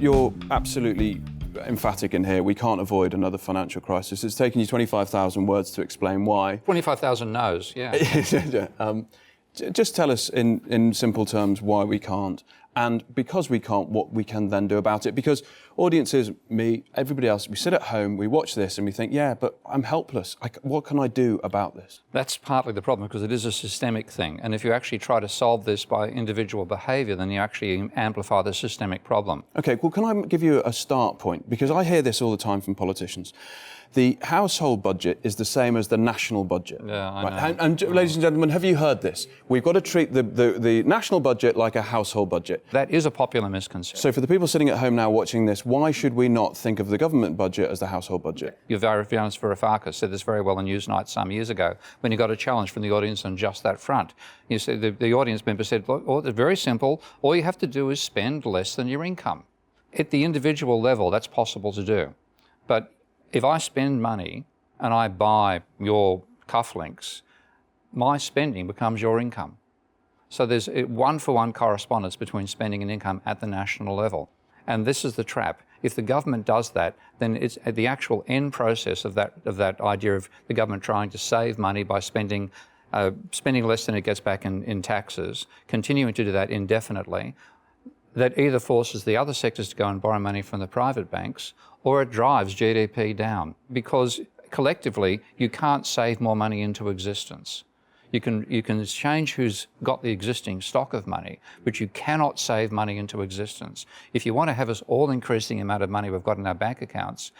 you're absolutely emphatic in here. We can't avoid another financial crisis. It's taken you 25,000 words to explain why. 25,000 no's, yeah. Just tell us in simple terms why we can't, and because we can't, what we can then do about it. Because audiences, me, everybody else, we sit at home, we watch this and we think, yeah, but I'm helpless. What can I do about this? That's partly the problem, because it is a systemic thing. And if you actually try to solve this by individual behaviour, then you actually amplify the systemic problem. OK, well, can I give you a start point? Because I hear this all the time from politicians. The household budget is the same as the national budget. Yeah, I know. And ladies and gentlemen, have you heard this? We've got to treat the national budget like a household budget. That is a popular misconception. So for the people sitting at home now watching this, why should we not think of the government budget as the household budget? Yanis Varoufakis said this very well on Newsnight some years ago when he got a challenge from the audience on just that front. You see, the audience member said, look, it's very simple. All you have to do is spend less than your income. At the individual level, that's possible to do. But if I spend money and I buy your cufflinks, my spending becomes your income. So there's a one-for-one correspondence between spending and income at the national level. And this is the trap. If the government does that, then it's the actual end process of that idea of the government trying to save money by spending less than it gets back in taxes, continuing to do that indefinitely, that either forces the other sectors to go and borrow money from the private banks, or it drives GDP down, because collectively you can't save more money into existence. You can change who's got the existing stock of money, but you cannot save money into existence. If you want to have us all increase the amount of money we've got in our bank accounts,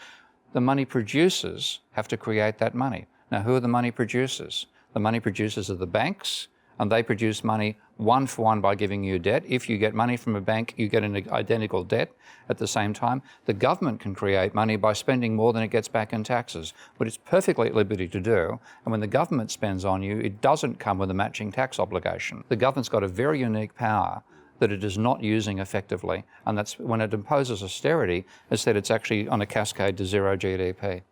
the money producers have to create that money. Now, who are the money producers? The money producers are the banks, and they produce money one for one by giving you debt. If you get money from a bank, you get an identical debt at the same time. The government can create money by spending more than it gets back in taxes, but it's perfectly at liberty to do. And when the government spends on you, it doesn't come with a matching tax obligation. The government's got a very unique power that it is not using effectively, and that's when it imposes austerity, instead it's actually on a cascade to zero GDP.